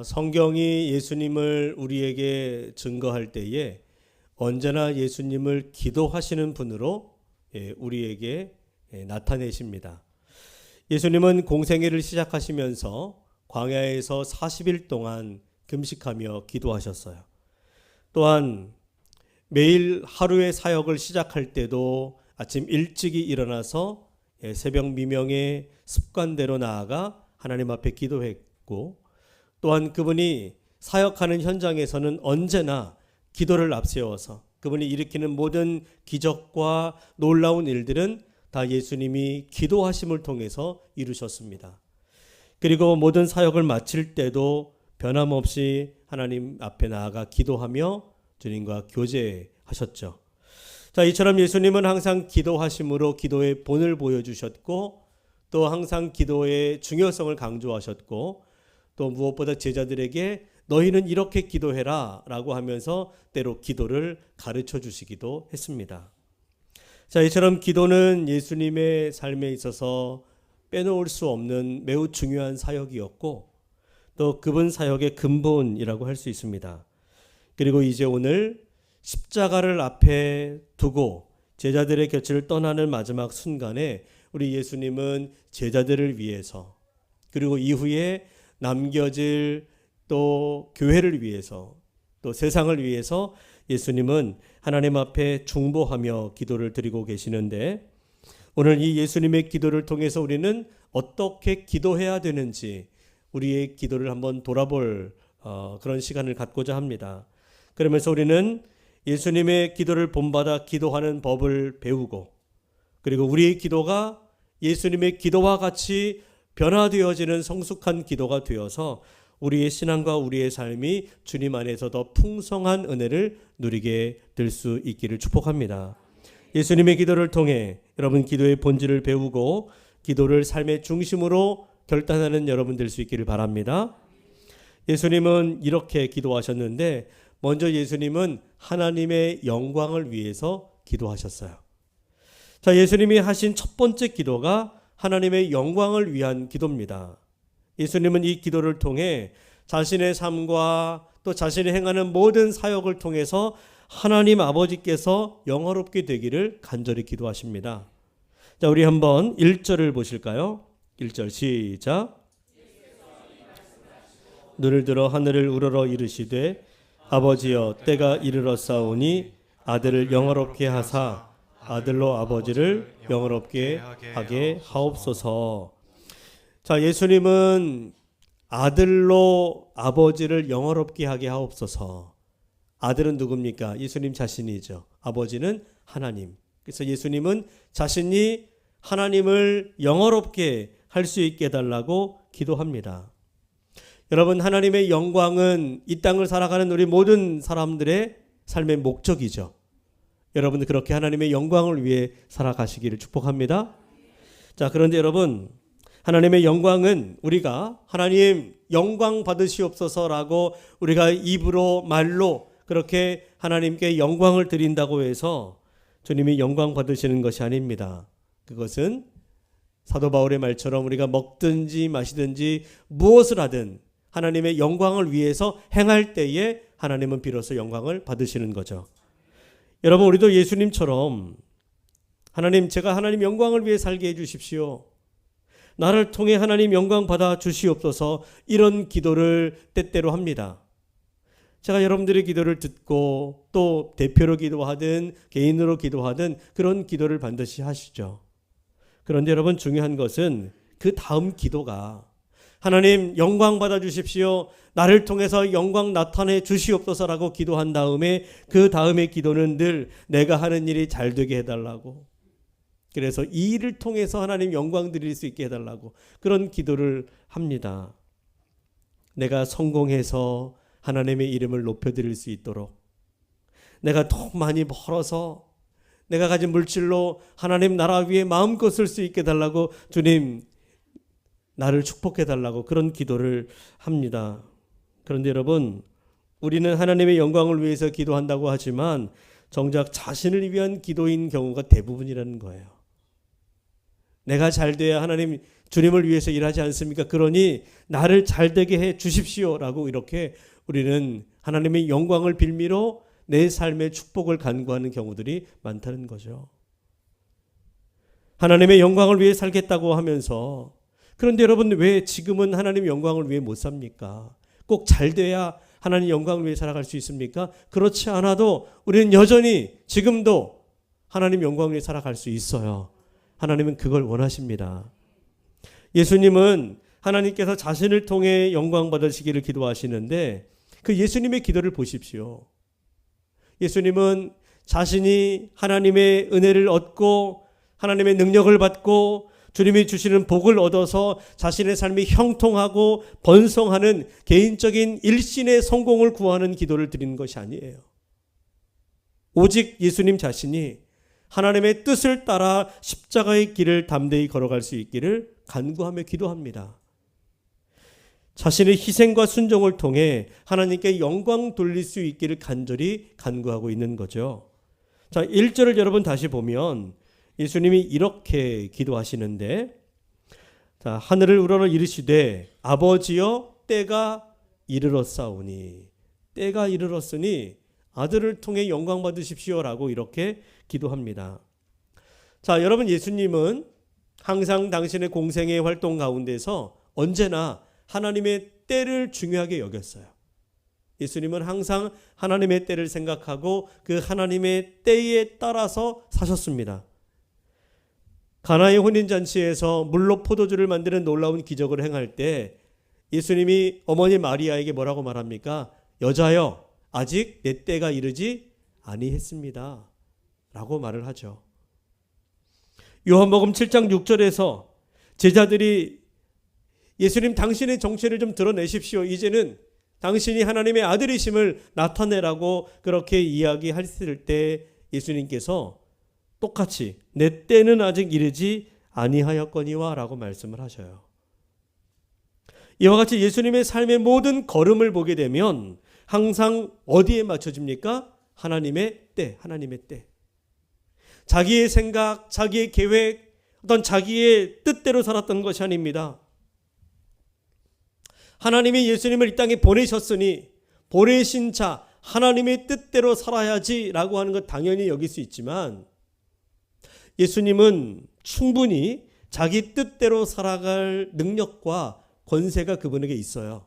성경이 예수님을 우리에게 증거할 때에 언제나 예수님을 기도하시는 분으로 우리에게 나타내십니다. 예수님은 공생애를 시작하시면서 광야에서 40일 동안 금식하며 기도하셨어요. 또한 매일 하루의 사역을 시작할 때도 아침 일찍이 일어나서 새벽 미명의 습관대로 나아가 하나님 앞에 기도했고, 또한 그분이 사역하는 현장에서는 언제나 기도를 앞세워서 그분이 일으키는 모든 기적과 놀라운 일들은 다 예수님이 기도하심을 통해서 이루셨습니다. 그리고 모든 사역을 마칠 때도 변함없이 하나님 앞에 나아가 기도하며 주님과 교제하셨죠. 자, 이처럼 예수님은 항상 기도하심으로 기도의 본을 보여주셨고, 또 항상 기도의 중요성을 강조하셨고, 또 무엇보다 제자들에게 너희는 이렇게 기도해라 라고 하면서 때로 기도를 가르쳐 주시기도 했습니다. 자, 이처럼 기도는 예수님의 삶에 있어서 빼놓을 수 없는 매우 중요한 사역이었고, 또 그분 사역의 근본이라고 할 수 있습니다. 그리고 이제 오늘 십자가를 앞에 두고 제자들의 곁을 떠나는 마지막 순간에 우리 예수님은 제자들을 위해서, 그리고 이후에 남겨질 또 교회를 위해서, 또 세상을 위해서 예수님은 하나님 앞에 중보하며 기도를 드리고 계시는데, 오늘 이 예수님의 기도를 통해서 우리는 어떻게 기도해야 되는지 우리의 기도를 한번 돌아볼 그런 시간을 갖고자 합니다. 그러면서 우리는 예수님의 기도를 본받아 기도하는 법을 배우고, 그리고 우리의 기도가 예수님의 기도와 같이 변화되어지는 성숙한 기도가 되어서 우리의 신앙과 우리의 삶이 주님 안에서 더 풍성한 은혜를 누리게 될 수 있기를 축복합니다. 예수님의 기도를 통해 여러분 기도의 본질을 배우고 기도를 삶의 중심으로 결단하는 여러분 될 수 있기를 바랍니다. 예수님은 이렇게 기도하셨는데, 먼저 예수님은 하나님의 영광을 위해서 기도하셨어요. 자, 예수님이 하신 첫 번째 기도가 하나님의 영광을 위한 기도입니다. 예수님은 이 기도를 통해 자신의 삶과 또 자신이 행하는 모든 사역을 통해서 하나님 아버지께서 영화롭게 되기를 간절히 기도하십니다. 자, 우리 한번 1절을 보실까요? 1절 시작. 눈을 들어 하늘을 우러러 이르시되 아버지여 때가 이르렀사오니 아들을 영화롭게 하사 아들로 아버지를 영화롭게 하게 하옵소서. 자, 예수님은 아들로 아버지를 영화롭게 하게 하옵소서. 아들은 누굽니까? 예수님 자신이죠. 아버지는 하나님. 그래서 예수님은 자신이 하나님을 영화롭게 할 수 있게 해달라고 기도합니다. 여러분, 하나님의 영광은 이 땅을 살아가는 우리 모든 사람들의 삶의 목적이죠. 여러분들 그렇게 하나님의 영광을 위해 살아가시기를 축복합니다. 자, 그런데 여러분, 하나님의 영광은 우리가 하나님 영광 받으시옵소서라고 우리가 입으로 말로 그렇게 하나님께 영광을 드린다고 해서 주님이 영광 받으시는 것이 아닙니다. 그것은 사도 바울의 말처럼 우리가 먹든지 마시든지 무엇을 하든 하나님의 영광을 위해서 행할 때에 하나님은 비로소 영광을 받으시는 거죠. 여러분, 우리도 예수님처럼 하나님, 제가 하나님 영광을 위해 살게 해주십시오. 나를 통해 하나님 영광 받아 주시옵소서. 이런 기도를 때때로 합니다. 제가 여러분들의 기도를 듣고 또 대표로 기도하든 개인으로 기도하든 그런 기도를 반드시 하시죠. 그런데 여러분, 중요한 것은 그 다음 기도가 하나님 영광 받아 주십시오. 나를 통해서 영광 나타내 주시옵소서라고 기도한 다음에 그 다음의 기도는 늘 내가 하는 일이 잘 되게 해달라고, 그래서 이 일을 통해서 하나님 영광 드릴 수 있게 해달라고 그런 기도를 합니다. 내가 성공해서 하나님의 이름을 높여드릴 수 있도록, 내가 더 많이 벌어서 내가 가진 물질로 하나님 나라 위에 마음껏 쓸 수 있게 해달라고, 주님 나를 축복해달라고 그런 기도를 합니다. 그런데 여러분, 우리는 하나님의 영광을 위해서 기도한다고 하지만 정작 자신을 위한 기도인 경우가 대부분이라는 거예요. 내가 잘 돼야 하나님 주님을 위해서 일하지 않습니까? 그러니 나를 잘 되게 해 주십시오라고 이렇게 우리는 하나님의 영광을 빌미로 내 삶의 축복을 간구하는 경우들이 많다는 거죠. 하나님의 영광을 위해 살겠다고 하면서, 그런데 여러분 왜 지금은 하나님의 영광을 위해 못 삽니까? 꼭 잘 돼야 하나님 영광을 위해 살아갈 수 있습니까? 그렇지 않아도 우리는 여전히 지금도 하나님 영광을 위해 살아갈 수 있어요. 하나님은 그걸 원하십니다. 예수님은 하나님께서 자신을 통해 영광 받으시기를 기도하시는데 그 예수님의 기도를 보십시오. 예수님은 자신이 하나님의 은혜를 얻고 하나님의 능력을 받고 주님이 주시는 복을 얻어서 자신의 삶이 형통하고 번성하는 개인적인 일신의 성공을 구하는 기도를 드리는 것이 아니에요. 오직 예수님 자신이 하나님의 뜻을 따라 십자가의 길을 담대히 걸어갈 수 있기를 간구하며 기도합니다. 자신의 희생과 순종을 통해 하나님께 영광 돌릴 수 있기를 간절히 간구하고 있는 거죠. 자, 1절을 여러분 다시 보면 예수님이 이렇게 기도하시는데, 자, 하늘을 우러러 이르시되 아버지여 때가 이르렀사오니, 때가 이르렀으니 아들을 통해 영광 받으십시오라고 이렇게 기도합니다. 자, 여러분 예수님은 항상 당신의 공생의 활동 가운데서 언제나 하나님의 때를 중요하게 여겼어요. 예수님은 항상 하나님의 때를 생각하고 그 하나님의 때에 따라서 사셨습니다. 가나의 혼인잔치에서 물로 포도주를 만드는 놀라운 기적을 행할 때 예수님이 어머니 마리아에게 뭐라고 말합니까? 여자여 아직 내 때가 이르지 아니했습니다 라고 말을 하죠. 요한복음 7장 6절에서 제자들이 예수님 당신의 정체를 좀 드러내십시오. 이제는 당신이 하나님의 아들이심을 나타내라고 그렇게 이야기했을 때 예수님께서 똑같이 내 때는 아직 이르지 아니하였거니와 라고 말씀을 하셔요. 이와 같이 예수님의 삶의 모든 걸음을 보게 되면 항상 어디에 맞춰집니까? 하나님의 때, 하나님의 때. 자기의 생각, 자기의 계획, 어떤 자기의 뜻대로 살았던 것이 아닙니다. 하나님이 예수님을 이 땅에 보내셨으니 보내신 자 하나님의 뜻대로 살아야지라고 하는 것 당연히 여길 수 있지만 예수님은 충분히 자기 뜻대로 살아갈 능력과 권세가 그분에게 있어요.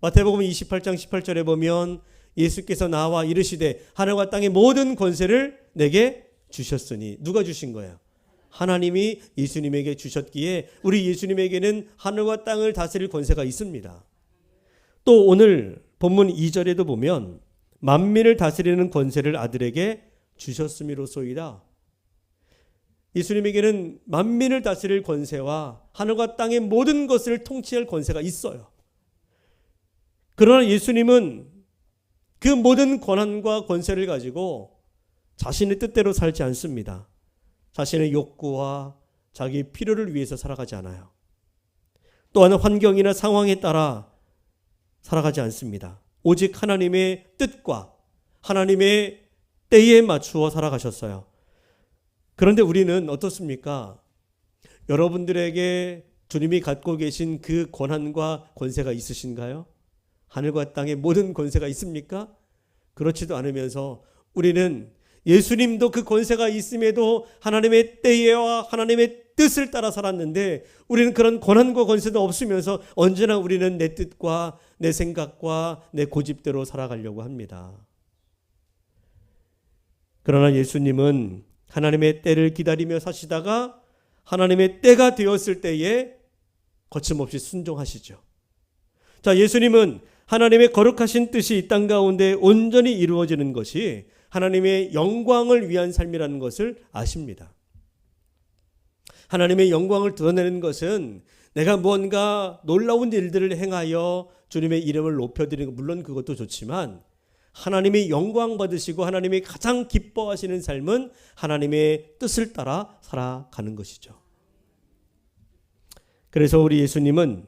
마태복음 28장 18절에 보면 예수께서 나와 이르시되 하늘과 땅의 모든 권세를 내게 주셨으니, 누가 주신 거예요? 하나님이 예수님에게 주셨기에 우리 예수님에게는 하늘과 땅을 다스릴 권세가 있습니다. 또 오늘 본문 2절에도 보면 만민을 다스리는 권세를 아들에게 주셨음이로소이다. 예수님에게는 만민을 다스릴 권세와 하늘과 땅의 모든 것을 통치할 권세가 있어요. 그러나 예수님은 그 모든 권한과 권세를 가지고 자신의 뜻대로 살지 않습니다. 자신의 욕구와 자기 필요를 위해서 살아가지 않아요. 또한 환경이나 상황에 따라 살아가지 않습니다. 오직 하나님의 뜻과 하나님의 때에 맞추어 살아가셨어요. 그런데 우리는 어떻습니까? 여러분들에게 주님이 갖고 계신 그 권한과 권세가 있으신가요? 하늘과 땅의 모든 권세가 있습니까? 그렇지도 않으면서 우리는 예수님도 그 권세가 있음에도 하나님의 때와 하나님의 뜻을 따라 살았는데 우리는 그런 권한과 권세도 없으면서 언제나 우리는 내 뜻과 내 생각과 내 고집대로 살아가려고 합니다. 그러나 예수님은 하나님의 때를 기다리며 사시다가 하나님의 때가 되었을 때에 거침없이 순종하시죠. 자, 예수님은 하나님의 거룩하신 뜻이 이 땅 가운데 온전히 이루어지는 것이 하나님의 영광을 위한 삶이라는 것을 아십니다. 하나님의 영광을 드러내는 것은 내가 무언가 놀라운 일들을 행하여 주님의 이름을 높여드리는 것, 물론 그것도 좋지만 하나님이 영광 받으시고 하나님이 가장 기뻐하시는 삶은 하나님의 뜻을 따라 살아가는 것이죠. 그래서 우리 예수님은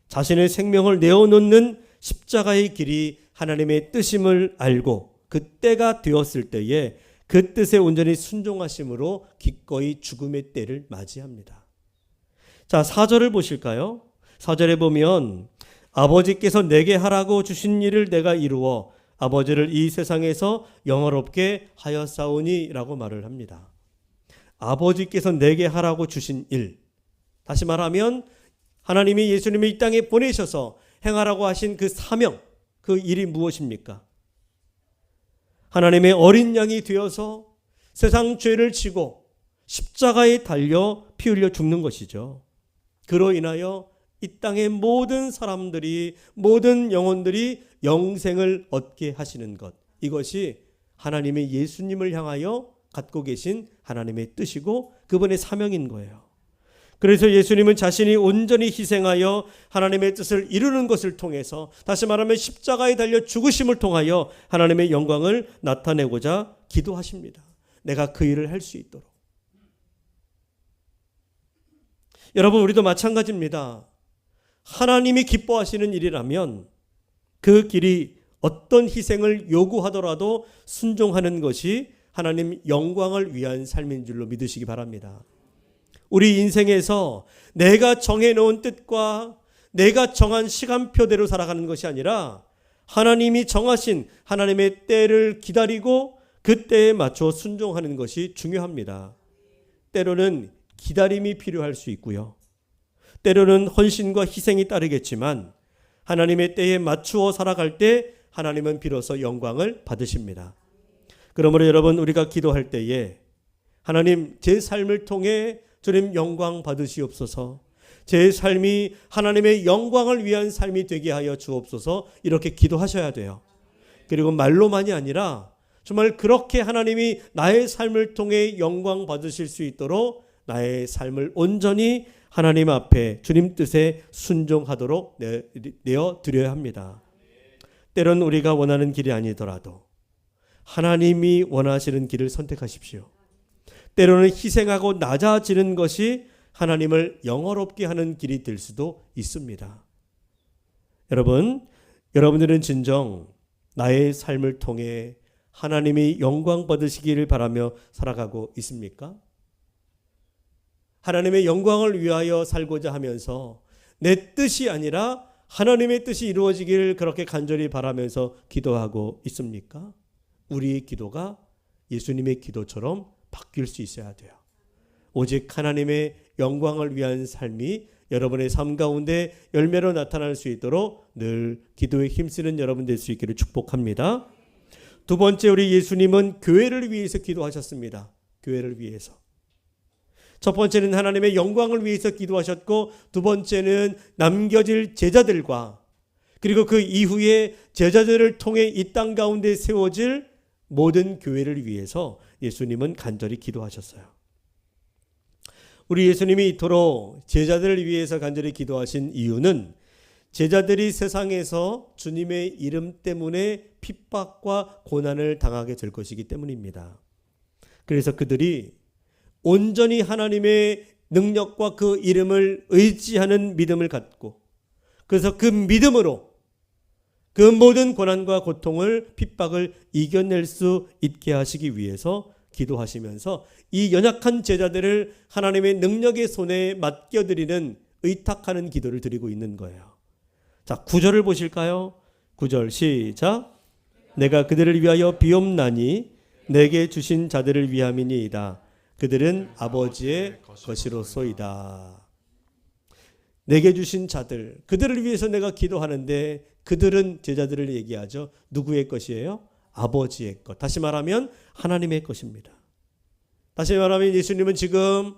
자신의 생명을 내어놓는 십자가의 길이 하나님의 뜻임을 알고 그 때가 되었을 때에 그 뜻에 온전히 순종하심으로 기꺼이 죽음의 때를 맞이합니다. 자, 4절을 보실까요? 4절에 보면 아버지께서 내게 하라고 주신 일을 내가 이루어 아버지를 이 세상에서 영화롭게 하였사오니 라고 말을 합니다. 아버지께서 내게 하라고 주신 일, 다시 말하면 하나님이 예수님을 이 땅에 보내셔서 행하라고 하신 그 사명, 그 일이 무엇입니까? 하나님의 어린 양이 되어서 세상 죄를 지고 십자가에 달려 피 흘려 죽는 것이죠. 그로 인하여 이 땅의 모든 사람들이, 모든 영혼들이 영생을 얻게 하시는 것, 이것이 하나님의 예수님을 향하여 갖고 계신 하나님의 뜻이고 그분의 사명인 거예요. 그래서 예수님은 자신이 온전히 희생하여 하나님의 뜻을 이루는 것을 통해서, 다시 말하면 십자가에 달려 죽으심을 통하여 하나님의 영광을 나타내고자 기도하십니다. 내가 그 일을 할 수 있도록. 여러분, 우리도 마찬가지입니다. 하나님이 기뻐하시는 일이라면 그 길이 어떤 희생을 요구하더라도 순종하는 것이 하나님 영광을 위한 삶인 줄로 믿으시기 바랍니다. 우리 인생에서 내가 정해놓은 뜻과 내가 정한 시간표대로 살아가는 것이 아니라 하나님이 정하신 하나님의 때를 기다리고 그 때에 맞춰 순종하는 것이 중요합니다. 때로는 기다림이 필요할 수 있고요. 때로는 헌신과 희생이 따르겠지만 하나님의 때에 맞추어 살아갈 때 하나님은 비로소 영광을 받으십니다. 그러므로 여러분, 우리가 기도할 때에 하나님, 제 삶을 통해 주님 영광 받으시옵소서, 제 삶이 하나님의 영광을 위한 삶이 되게 하여 주옵소서, 이렇게 기도하셔야 돼요. 그리고 말로만이 아니라 정말 그렇게 하나님이 나의 삶을 통해 영광 받으실 수 있도록 나의 삶을 온전히 하나님 앞에 주님 뜻에 순종하도록 내어드려야 합니다. 때론 우리가 원하는 길이 아니더라도 하나님이 원하시는 길을 선택하십시오. 때로는 희생하고 낮아지는 것이 하나님을 영화롭게 하는 길이 될 수도 있습니다. 여러분들은 진정 나의 삶을 통해 하나님이 영광 받으시기를 바라며 살아가고 있습니까? 하나님의 영광을 위하여 살고자 하면서 내 뜻이 아니라 하나님의 뜻이 이루어지기를 그렇게 간절히 바라면서 기도하고 있습니까? 우리의 기도가 예수님의 기도처럼 바뀔 수 있어야 돼요. 오직 하나님의 영광을 위한 삶이 여러분의 삶 가운데 열매로 나타날 수 있도록 늘 기도에 힘쓰는 여러분 될 수 있기를 축복합니다. 두 번째, 우리 예수님은 교회를 위해서 기도하셨습니다. 교회를 위해서. 첫 번째는 하나님의 영광을 위해서 기도하셨고, 두 번째는 남겨질 제자들과 그리고 그 이후에 제자들을 통해 이 땅 가운데 세워질 모든 교회를 위해서 예수님은 간절히 기도하셨어요. 우리 예수님이 이토록 제자들을 위해서 간절히 기도하신 이유는 제자들이 세상에서 주님의 이름 때문에 핍박과 고난을 당하게 될 것이기 때문입니다. 그래서 그들이 온전히 하나님의 능력과 그 이름을 의지하는 믿음을 갖고, 그래서 그 믿음으로 그 모든 고난과 고통을, 핍박을 이겨낼 수 있게 하시기 위해서 기도하시면서 이 연약한 제자들을 하나님의 능력의 손에 맡겨드리는, 의탁하는 기도를 드리고 있는 거예요. 자, 9절을 보실까요? 9절 시작. 내가 그들을 위하여 비옵나니 내게 주신 자들을 위함이니이다. 그들은 아버지의 것이로소이다. 내게 주신 자들, 그들을 위해서 내가 기도하는데, 그들은 제자들을 얘기하죠. 누구의 것이에요? 아버지의 것. 다시 말하면 하나님의 것입니다. 다시 말하면 예수님은 지금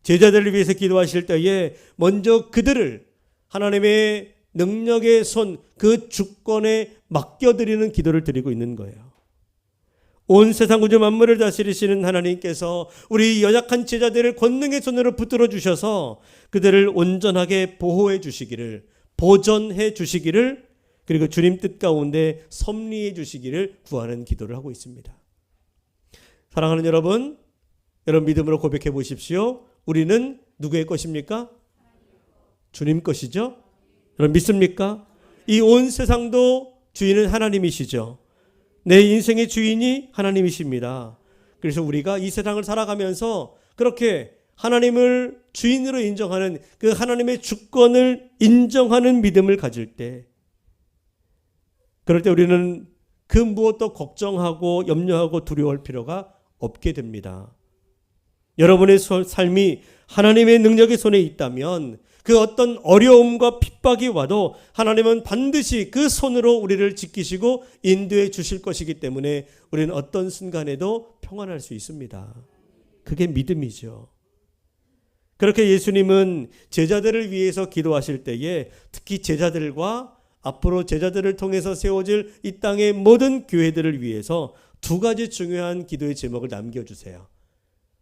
제자들을 위해서 기도하실 때에 먼저 그들을 하나님의 능력의 손, 그 주권에 맡겨드리는 기도를 드리고 있는 거예요. 온 세상 우주 만물을 다스리시는 하나님께서 우리 연약한 제자들을 권능의 손으로 붙들어 주셔서 그들을 온전하게 보호해 주시기를, 보전해 주시기를, 그리고 주님 뜻 가운데 섭리해 주시기를 구하는 기도를 하고 있습니다. 사랑하는 여러분 믿음으로 고백해 보십시오. 우리는 누구의 것입니까? 주님 것이죠. 여러분 믿습니까? 이 온 세상도 주인은 하나님이시죠. 내 인생의 주인이 하나님이십니다. 그래서 우리가 이 세상을 살아가면서 그렇게 하나님을 주인으로 인정하는 그 하나님의 주권을 인정하는 믿음을 가질 때, 그럴 때 우리는 그 무엇도 걱정하고 염려하고 두려워할 필요가 없게 됩니다. 여러분의 삶이 하나님의 능력의 손에 있다면 그 어떤 어려움과 핍박이 와도 하나님은 반드시 그 손으로 우리를 지키시고 인도해 주실 것이기 때문에 우리는 어떤 순간에도 평안할 수 있습니다. 그게 믿음이죠. 그렇게 예수님은 제자들을 위해서 기도하실 때에 특히 제자들과 앞으로 제자들을 통해서 세워질 이 땅의 모든 교회들을 위해서 두 가지 중요한 기도의 제목을 남겨주세요.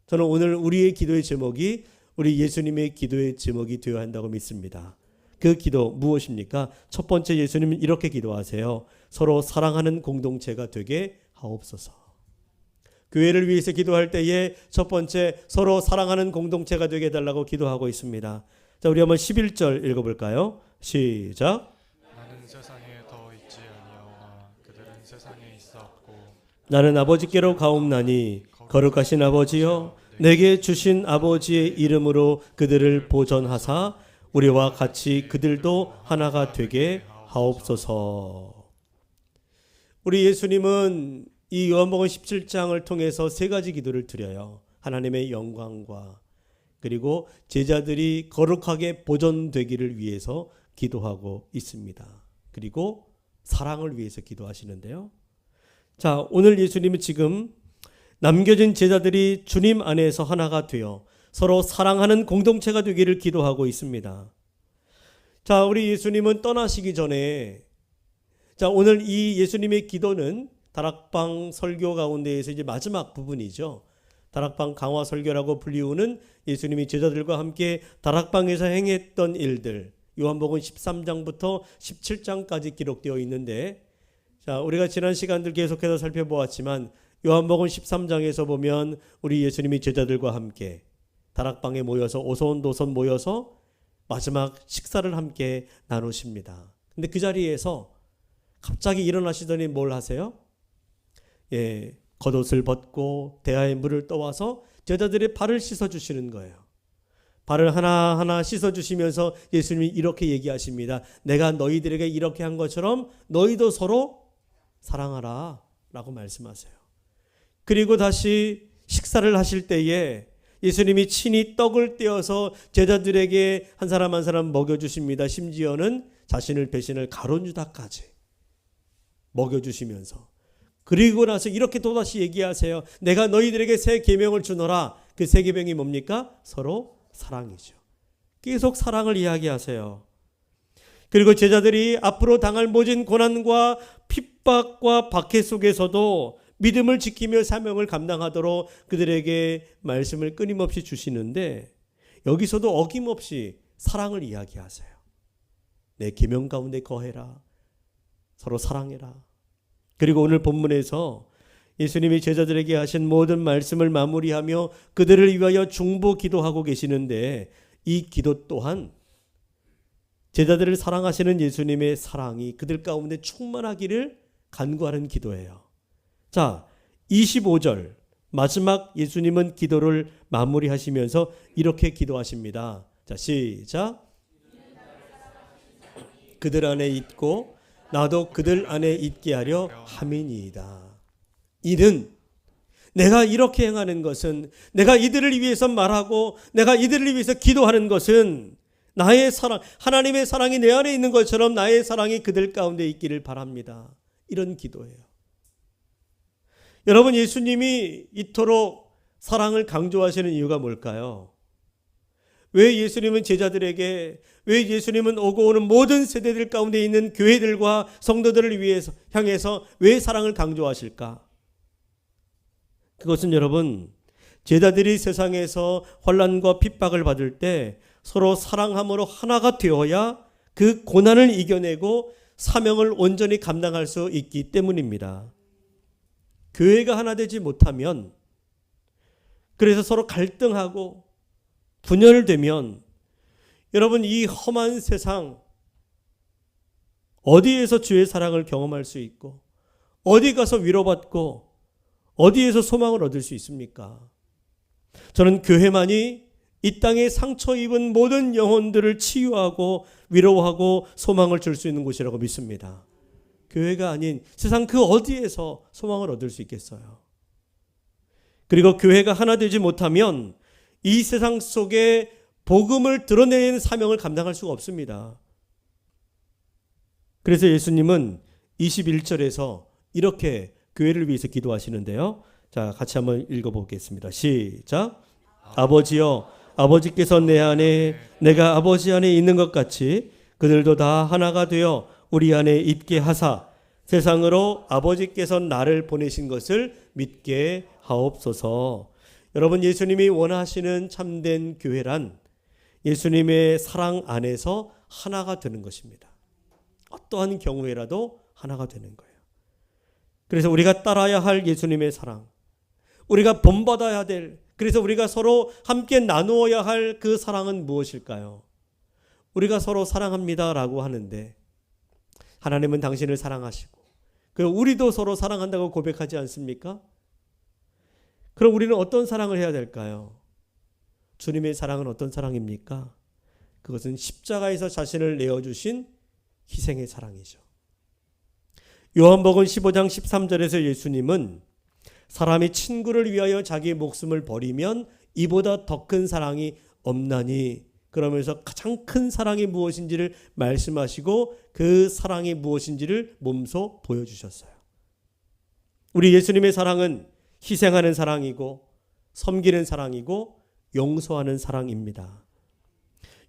저는 오늘 우리의 기도의 제목이 우리 예수님의 기도의 제목이 되어야 한다고 믿습니다. 그 기도 무엇입니까? 첫 번째, 예수님은 이렇게 기도하세요. 서로 사랑하는 공동체가 되게 하옵소서. 교회를 위해서 기도할 때에 첫 번째, 서로 사랑하는 공동체가 되게 해달라고 기도하고 있습니다. 자, 우리 한번 11절 읽어볼까요? 시작. 나는 세상에 더 있지 아니하오나 그들은 세상에 있었고 나는 아버지께로 가옵나니 거룩하신 아버지여, 내게 주신 아버지의 이름으로 그들을 보존하사 우리와 같이 그들도 하나가 되게 하옵소서. 우리 예수님은 이 요한복음 17장을 통해서 세 가지 기도를 드려요. 하나님의 영광과 그리고 제자들이 거룩하게 보존되기를 위해서 기도하고 있습니다. 그리고 사랑을 위해서 기도하시는데요. 자, 오늘 예수님은 지금 남겨진 제자들이 주님 안에서 하나가 되어 서로 사랑하는 공동체가 되기를 기도하고 있습니다. 자, 우리 예수님은 떠나시기 전에, 자, 오늘 이 예수님의 기도는 다락방 설교 가운데에서 이제 마지막 부분이죠. 다락방 강화 설교라고 불리우는 예수님이 제자들과 함께 다락방에서 행했던 일들, 요한복음 13장부터 17장까지 기록되어 있는데, 자, 우리가 지난 시간들 계속해서 살펴보았지만 요한복음 13장에서 보면 우리 예수님이 제자들과 함께 다락방에 모여서 오손도손 모여서 마지막 식사를 함께 나누십니다. 근데 그 자리에서 갑자기 일어나시더니 뭘 하세요? 겉옷을 벗고 대야에 물을 떠와서 제자들의 발을 씻어주시는 거예요. 발을 하나하나 씻어주시면서 예수님이 이렇게 얘기하십니다. 내가 너희들에게 이렇게 한 것처럼 너희도 서로 사랑하라 라고 말씀하세요. 그리고 다시 식사를 하실 때에 예수님이 친히 떡을 떼어서 제자들에게 한 사람 한 사람 먹여주십니다. 심지어는 자신을 배신을 가룟유다까지 먹여주시면서, 그리고 나서 이렇게 또다시 얘기하세요. 내가 너희들에게 새 계명을 주노라. 그 새 계명이 뭡니까? 서로 사랑이죠. 계속 사랑을 이야기하세요. 그리고 제자들이 앞으로 당할 모진 고난과 핍박과 박해 속에서도 믿음을 지키며 사명을 감당하도록 그들에게 말씀을 끊임없이 주시는데, 여기서도 어김없이 사랑을 이야기하세요. 내 계명 가운데 거해라. 서로 사랑해라. 그리고 오늘 본문에서 예수님이 제자들에게 하신 모든 말씀을 마무리하며 그들을 위하여 중보 기도하고 계시는데, 이 기도 또한 제자들을 사랑하시는 예수님의 사랑이 그들 가운데 충만하기를 간구하는 기도예요. 자, 25절 마지막 예수님은 기도를 마무리하시면서 이렇게 기도하십니다. 자, 시작. 그들 안에 있고 나도 그들 안에 있게 하려 함이니이다. 이는 내가 이렇게 행하는 것은, 내가 이들을 위해서 말하고 내가 이들을 위해서 기도하는 것은 나의 사랑, 하나님의 사랑이 내 안에 있는 것처럼 나의 사랑이 그들 가운데 있기를 바랍니다. 이런 기도예요. 여러분, 예수님이 이토록 사랑을 강조하시는 이유가 뭘까요? 왜 예수님은 제자들에게, 왜 예수님은 오고 오는 모든 세대들 가운데 있는 교회들과 성도들을 위해서 향해서 왜 사랑을 강조하실까? 그것은 여러분, 제자들이 세상에서 환난과 핍박을 받을 때 서로 사랑함으로 하나가 되어야 그 고난을 이겨내고 사명을 온전히 감당할 수 있기 때문입니다. 교회가 하나 되지 못하면, 그래서 서로 갈등하고 분열되면 여러분, 이 험한 세상 어디에서 주의 사랑을 경험할 수 있고 어디 가서 위로받고 어디에서 소망을 얻을 수 있습니까? 저는 교회만이 이 땅에 상처 입은 모든 영혼들을 치유하고 위로하고 소망을 줄 수 있는 곳이라고 믿습니다. 교회가 아닌 세상 그 어디에서 소망을 얻을 수 있겠어요? 그리고 교회가 하나 되지 못하면 이 세상 속에 복음을 드러내는 사명을 감당할 수가 없습니다. 그래서 예수님은 21절에서 이렇게 교회를 위해서 기도하시는데요. 자, 같이 한번 읽어보겠습니다. 시작. 아버지여, 아버지께서 내 안에 내가 아버지 안에 있는 것 같이 그들도 다 하나가 되어 우리 안에 있게 하사 세상으로 아버지께서 나를 보내신 것을 믿게 하옵소서. 여러분, 예수님이 원하시는 참된 교회란 예수님의 사랑 안에서 하나가 되는 것입니다. 어떠한 경우에라도 하나가 되는 거예요. 그래서 우리가 따라야 할 예수님의 사랑, 우리가 본받아야 될, 그래서 우리가 서로 함께 나누어야 할 그 사랑은 무엇일까요? 우리가 서로 사랑합니다라고 하는데 하나님은 당신을 사랑하시고 그리고 우리도 서로 사랑한다고 고백하지 않습니까? 그럼 우리는 어떤 사랑을 해야 될까요? 주님의 사랑은 어떤 사랑입니까? 그것은 십자가에서 자신을 내어주신 희생의 사랑이죠. 요한복음 15장 13절에서 예수님은 사람이 친구를 위하여 자기의 목숨을 버리면 이보다 더 큰 사랑이 없나니, 그러면서 가장 큰 사랑이 무엇인지를 말씀하시고 그 사랑이 무엇인지를 몸소 보여주셨어요. 우리 예수님의 사랑은 희생하는 사랑이고 섬기는 사랑이고 용서하는 사랑입니다.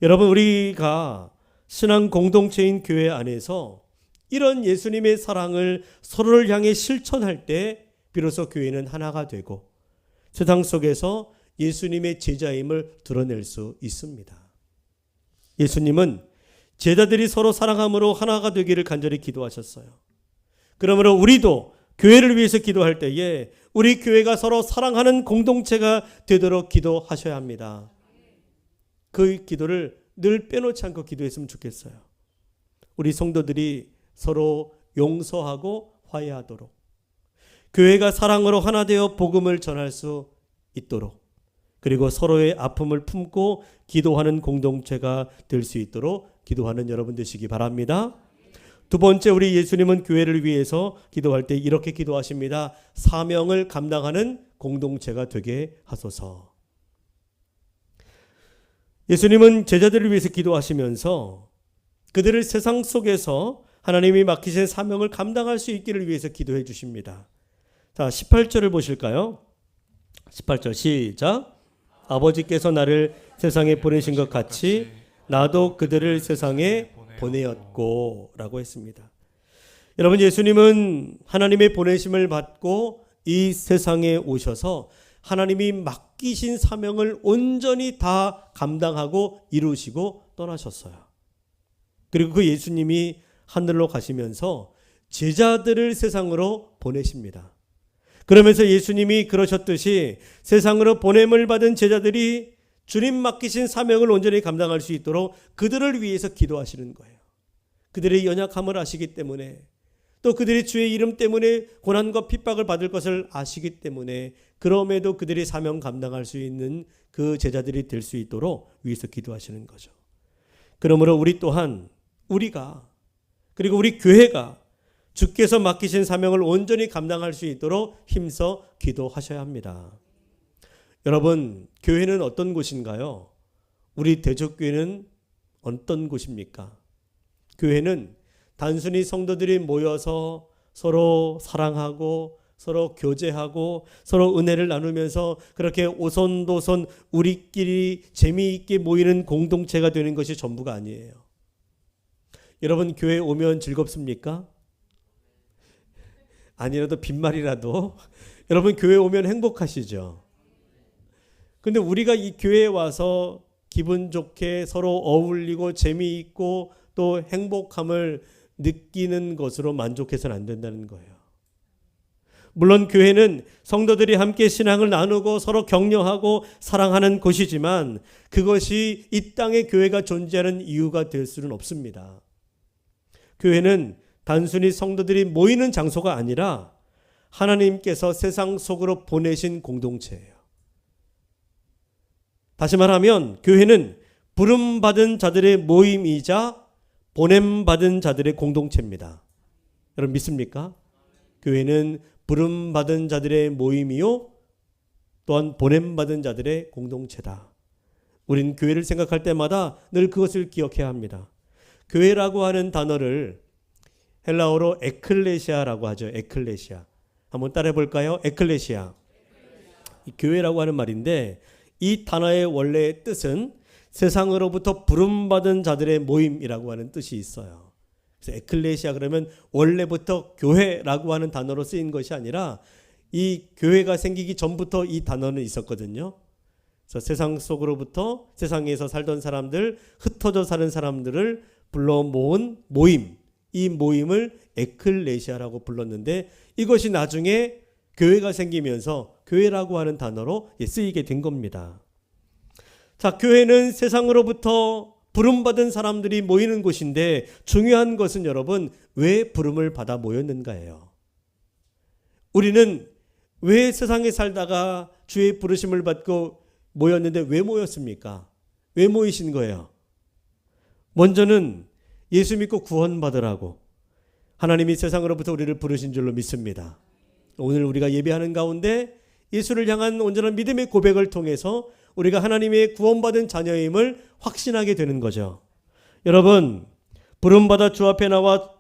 여러분, 우리가 신앙 공동체인 교회 안에서 이런 예수님의 사랑을 서로를 향해 실천할 때 비로소 교회는 하나가 되고 세상 속에서 예수님의 제자임을 드러낼 수 있습니다. 예수님은 제자들이 서로 사랑함으로 하나가 되기를 간절히 기도하셨어요. 그러므로 우리도 교회를 위해서 기도할 때에 우리 교회가 서로 사랑하는 공동체가 되도록 기도하셔야 합니다. 그 기도를 늘 빼놓지 않고 기도했으면 좋겠어요. 우리 성도들이 서로 용서하고 화해하도록, 교회가 사랑으로 하나 되어 복음을 전할 수 있도록, 그리고 서로의 아픔을 품고 기도하는 공동체가 될 수 있도록 기도하는 여러분 되시기 바랍니다. 두 번째, 우리 예수님은 교회를 위해서 기도할 때 이렇게 기도하십니다. 사명을 감당하는 공동체가 되게 하소서. 예수님은 제자들을 위해서 기도하시면서 그들을 세상 속에서 하나님이 맡기신 사명을 감당할 수 있기를 위해서 기도해 주십니다. 자, 18절을 보실까요? 18절 시작. 아버지께서 나를 세상에 보내신 것 같이 나도 그들을 세상에 보내었고 라고 했습니다. 여러분, 예수님은 하나님의 보내심을 받고 이 세상에 오셔서 하나님이 맡기신 사명을 온전히 다 감당하고 이루시고 떠나셨어요. 그리고 그 예수님이 하늘로 가시면서 제자들을 세상으로 보내십니다. 그러면서 예수님이 그러셨듯이 세상으로 보냄을 받은 제자들이 주님 맡기신 사명을 온전히 감당할 수 있도록 그들을 위해서 기도하시는 거예요. 그들의 연약함을 아시기 때문에, 또 그들이 주의 이름 때문에 고난과 핍박을 받을 것을 아시기 때문에, 그럼에도 그들이 사명 감당할 수 있는 그 제자들이 될 수 있도록 위해서 기도하시는 거죠. 그러므로 우리 또한, 우리가, 그리고 우리 교회가 주께서 맡기신 사명을 온전히 감당할 수 있도록 힘써 기도하셔야 합니다. 여러분, 교회는 어떤 곳인가요? 우리 대적교회는 어떤 곳입니까? 교회는 단순히 성도들이 모여서 서로 사랑하고 서로 교제하고 서로 은혜를 나누면서 그렇게 오손도손 우리끼리 재미있게 모이는 공동체가 되는 것이 전부가 아니에요. 여러분, 교회 오면 즐겁습니까? 아니라도 빈말이라도 여러분, 교회 오면 행복하시죠? 근데 우리가 이 교회에 와서 기분 좋게 서로 어울리고 재미있고 또 행복함을 느끼는 것으로 만족해서는 안 된다는 거예요. 물론 교회는 성도들이 함께 신앙을 나누고 서로 격려하고 사랑하는 곳이지만 그것이 이 땅에 교회가 존재하는 이유가 될 수는 없습니다. 교회는 단순히 성도들이 모이는 장소가 아니라 하나님께서 세상 속으로 보내신 공동체예요. 다시 말하면 교회는 부름받은 자들의 모임이자 보냄받은 자들의 공동체입니다. 여러분 믿습니까? 교회는 부름받은 자들의 모임이요 또한 보냄받은 자들의 공동체다. 우린 교회를 생각할 때마다 늘 그것을 기억해야 합니다. 교회라고 하는 단어를 헬라어로 에클레시아라고 하죠. 에클레시아. 한번 따라해 볼까요? 에클레시아. 교회라고 하는 말인데 이 단어의 원래 뜻은 세상으로부터 부름받은 자들의 모임이라고 하는 뜻이 있어요. 그래서 에클레시아 그러면 원래부터 교회라고 하는 단어로 쓰인 것이 아니라 이 교회가 생기기 전부터 이 단어는 있었거든요. 그래서 세상 속으로부터 세상에서 살던 사람들, 흩어져 사는 사람들을 불러 모은 모임, 이 모임을 에클레시아라고 불렀는데 이것이 나중에 교회가 생기면서 교회라고 하는 단어로 쓰이게 된 겁니다. 자, 교회는 세상으로부터 부름받은 사람들이 모이는 곳인데 중요한 것은 여러분 왜 부름을 받아 모였는가예요. 우리는 왜 세상에 살다가 주의 부르심을 받고 모였는데 왜 모였습니까? 왜 모이신 거예요? 먼저는 예수 믿고 구원받으라고 하나님이 세상으로부터 우리를 부르신 줄로 믿습니다. 오늘 우리가 예배하는 가운데 예수를 향한 온전한 믿음의 고백을 통해서 우리가 하나님의 구원받은 자녀임을 확신하게 되는 거죠. 여러분, 부름받아 주 앞에 나와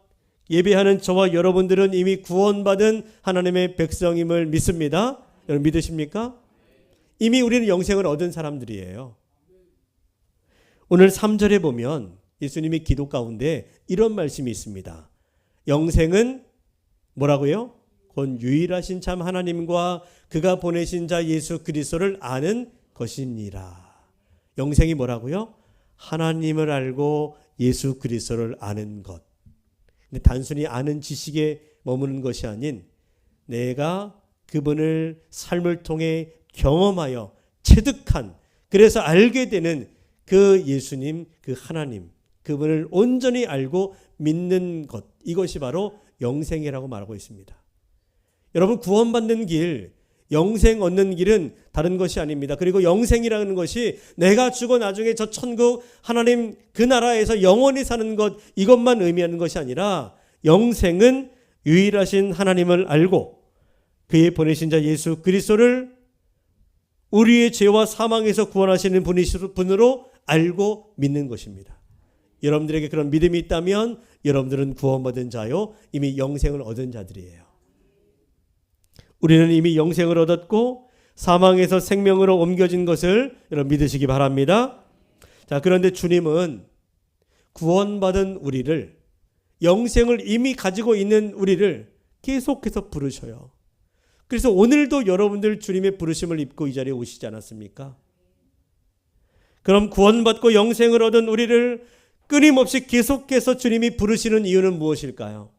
예배하는 저와 여러분들은 이미 구원받은 하나님의 백성임을 믿습니다. 여러분 믿으십니까? 이미 우리는 영생을 얻은 사람들이에요. 오늘 3절에 보면 예수님이 기도 가운데 이런 말씀이 있습니다. 영생은 뭐라고요? 곧 유일하신 참 하나님과 그가 보내신 자 예수 그리스도를 아는 것이니라. 영생이 뭐라고요? 하나님을 알고 예수 그리스도를 아는 것. 근데 단순히 아는 지식에 머무는 것이 아닌 내가 그분을 삶을 통해 경험하여 체득한, 그래서 알게 되는 그 예수님, 그 하나님, 그분을 온전히 알고 믿는 것, 이것이 바로 영생이라고 말하고 있습니다. 여러분, 구원받는 길, 영생 얻는 길은 다른 것이 아닙니다. 그리고 영생이라는 것이 내가 죽어 나중에 저 천국 하나님 그 나라에서 영원히 사는 것, 이것만 의미하는 것이 아니라 영생은 유일하신 하나님을 알고 그의 보내신 자 예수 그리스도를 우리의 죄와 사망에서 구원하시는 분으로 알고 믿는 것입니다. 여러분들에게 그런 믿음이 있다면 여러분들은 구원받은 자요, 이미 영생을 얻은 자들이에요. 우리는 이미 영생을 얻었고 사망에서 생명으로 옮겨진 것을 여러분 믿으시기 바랍니다. 자, 그런데 주님은 구원받은 우리를, 영생을 이미 가지고 있는 우리를 계속해서 부르셔요. 그래서 오늘도 여러분들 주님의 부르심을 입고 이 자리에 오시지 않았습니까? 그럼 구원받고 영생을 얻은 우리를 끊임없이 계속해서 주님이 부르시는 이유는 무엇일까요?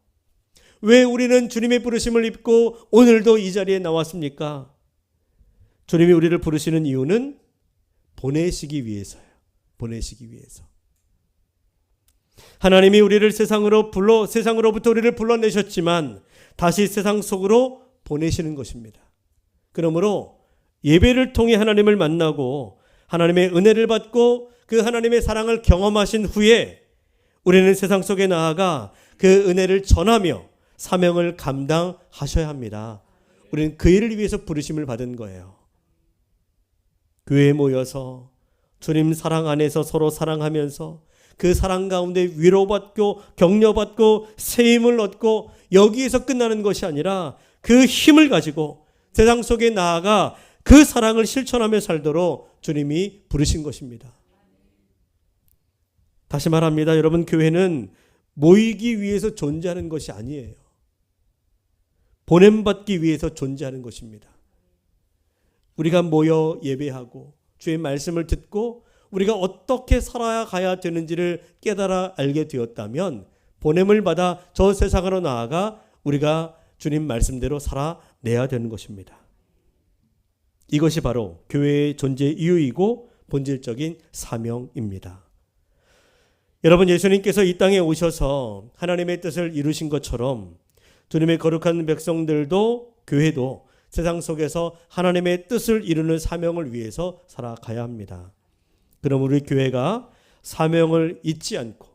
왜 우리는 주님의 부르심을 입고 오늘도 이 자리에 나왔습니까? 주님이 우리를 부르시는 이유는 보내시기 위해서예요. 보내시기 위해서. 하나님이 우리를 세상으로부터 우리를 불러내셨지만 다시 세상 속으로 보내시는 것입니다. 그러므로 예배를 통해 하나님을 만나고 하나님의 은혜를 받고 그 하나님의 사랑을 경험하신 후에 우리는 세상 속에 나아가 그 은혜를 전하며 사명을 감당하셔야 합니다. 우리는 그 일을 위해서 부르심을 받은 거예요. 교회에 모여서 주님 사랑 안에서 서로 사랑하면서 그 사랑 가운데 위로받고 격려받고 세임을 얻고 여기에서 끝나는 것이 아니라 그 힘을 가지고 세상 속에 나아가 그 사랑을 실천하며 살도록 주님이 부르신 것입니다. 다시 말합니다. 여러분, 교회는 모이기 위해서 존재하는 것이 아니에요. 보냄받기 위해서 존재하는 것입니다. 우리가 모여 예배하고 주의 말씀을 듣고 우리가 어떻게 살아야 가야 되는지를 깨달아 알게 되었다면 보냄을 받아 저 세상으로 나아가 우리가 주님 말씀대로 살아내야 되는 것입니다. 이것이 바로 교회의 존재 이유이고 본질적인 사명입니다. 여러분, 예수님께서 이 땅에 오셔서 하나님의 뜻을 이루신 것처럼 주님의 거룩한 백성들도 교회도 세상 속에서 하나님의 뜻을 이루는 사명을 위해서 살아가야 합니다. 그럼 우리 교회가 사명을 잊지 않고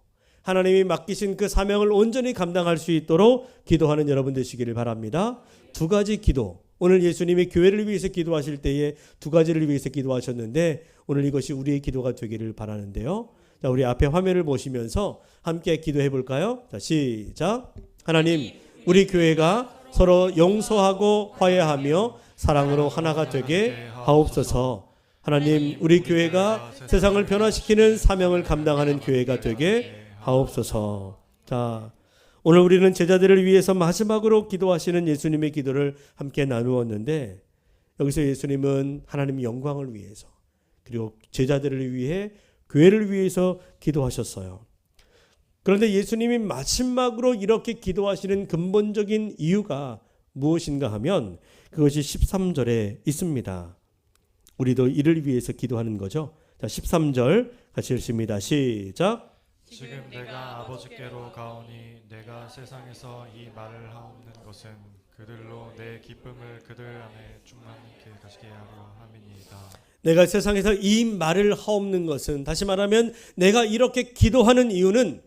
하나님이 맡기신 그 사명을 온전히 감당할 수 있도록 기도하는 여러분 되시기를 바랍니다. 두 가지 기도, 오늘 예수님이 교회를 위해서 기도하실 때에 두 가지를 위해서 기도하셨는데 오늘 이것이 우리의 기도가 되기를 바라는데요. 자, 우리 앞에 화면을 보시면서 함께 기도해 볼까요? 자, 시작. 하나님, 우리 교회가 서로 용서하고 화해하며 사랑으로 하나가 되게 하옵소서. 하나님, 우리 교회가 세상을 변화시키는 사명을 감당하는 교회가 되게 하옵소서. 자, 오늘 우리는 제자들을 위해서 마지막으로 기도하시는 예수님의 기도를 함께 나누었는데 여기서 예수님은 하나님의 영광을 위해서 그리고 제자들을 위해 교회를 위해서 기도하셨어요. 그런데 예수님이 마지막으로 이렇게 기도하시는 근본적인 이유가 무엇인가 하면 그것이 13절에 있습니다. 우리도 이를 위해서 기도하는 거죠. 자, 13절 같이 읽습니다. 시작. 지금 내가 아버지께로 가오니 내가 세상에서 이 말을 하옵는 것은 그들로 내 기쁨을 그들 안에 충만케 가시게 하려 함이니이다. 내가 세상에서 이 말을 하옵는 것은, 다시 말하면 내가 이렇게 기도하는 이유는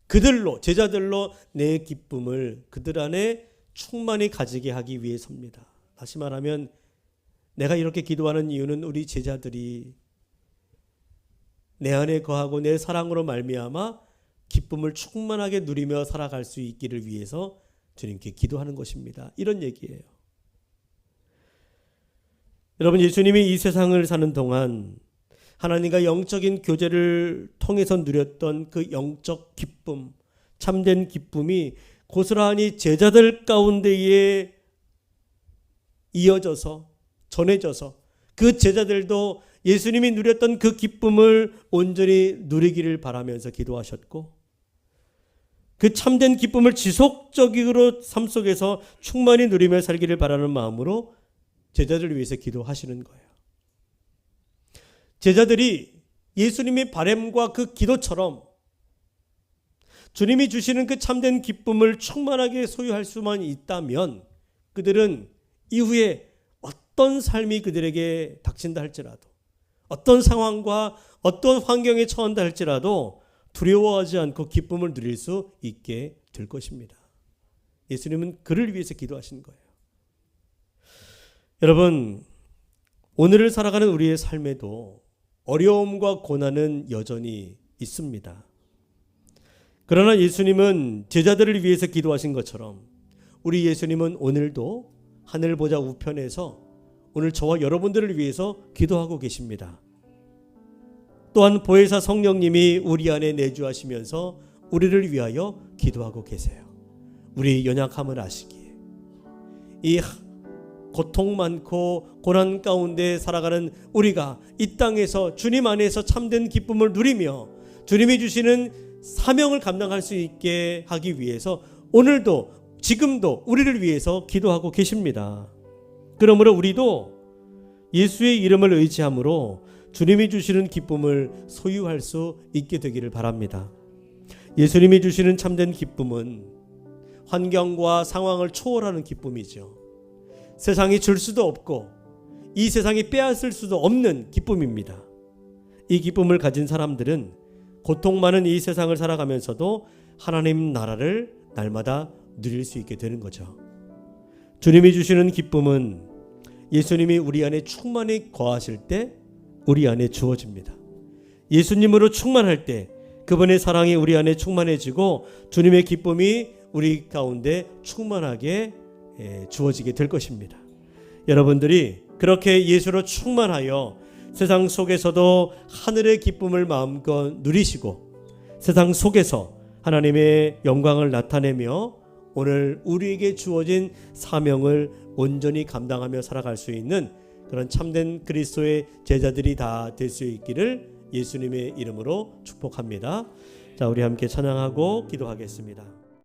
그들로, 제자들로 내 기쁨을 그들 안에 충만히 가지게 하기 위해서입니다. 다시 말하면 내가 이렇게 기도하는 이유는 우리 제자들이 내 안에 거하고 내 사랑으로 말미암아 기쁨을 충만하게 누리며 살아갈 수 있기를 위해서 주님께 기도하는 것입니다. 이런 얘기예요. 여러분, 예수님이 이 세상을 사는 동안 하나님과 영적인 교제를 통해서 누렸던 그 영적 기쁨, 참된 기쁨이 고스란히 제자들 가운데에 이어져서 전해져서 그 제자들도 예수님이 누렸던 그 기쁨을 온전히 누리기를 바라면서 기도하셨고 그 참된 기쁨을 지속적으로 삶 속에서 충만히 누리며 살기를 바라는 마음으로 제자들을 위해서 기도하시는 거예요. 제자들이 예수님의 바램과 그 기도처럼 주님이 주시는 그 참된 기쁨을 충만하게 소유할 수만 있다면 그들은 이후에 어떤 삶이 그들에게 닥친다 할지라도 어떤 상황과 어떤 환경에 처한다 할지라도 두려워하지 않고 기쁨을 누릴 수 있게 될 것입니다. 예수님은 그를 위해서 기도하신 거예요. 여러분, 오늘을 살아가는 우리의 삶에도 어려움과 고난은 여전히 있습니다. 그러나 예수님은 제자들을 위해서 기도하신 것처럼 우리 예수님은 오늘도 하늘 보좌 우편에서 오늘 저와 여러분들을 위해서 기도하고 계십니다. 또한 보혜사 성령님이 우리 안에 내주하시면서 우리를 위하여 기도하고 계세요. 우리 연약함을 아시기에 이 고통 많고 고난 가운데 살아가는 우리가 이 땅에서 주님 안에서 참된 기쁨을 누리며 주님이 주시는 사명을 감당할 수 있게 하기 위해서 오늘도 지금도 우리를 위해서 기도하고 계십니다. 그러므로 우리도 예수의 이름을 의지함으로 주님이 주시는 기쁨을 소유할 수 있게 되기를 바랍니다. 예수님이 주시는 참된 기쁨은 환경과 상황을 초월하는 기쁨이죠. 세상이 줄 수도 없고 이 세상이 빼앗을 수도 없는 기쁨입니다. 이 기쁨을 가진 사람들은 고통 많은 이 세상을 살아가면서도 하나님 나라를 날마다 누릴 수 있게 되는 거죠. 주님이 주시는 기쁨은 예수님이 우리 안에 충만히 거하실 때 우리 안에 주어집니다. 예수님으로 충만할 때 그분의 사랑이 우리 안에 충만해지고 주님의 기쁨이 우리 가운데 충만하게 주어지게 될 것입니다. 여러분들이 그렇게 예수로 충만하여 세상 속에서도 하늘의 기쁨을 마음껏 누리시고 세상 속에서 하나님의 영광을 나타내며 오늘 우리에게 주어진 사명을 온전히 감당하며 살아갈 수 있는 그런 참된 그리스도의 제자들이 다 될 수 있기를 예수님의 이름으로 축복합니다. 자, 우리 함께 찬양하고 기도하겠습니다.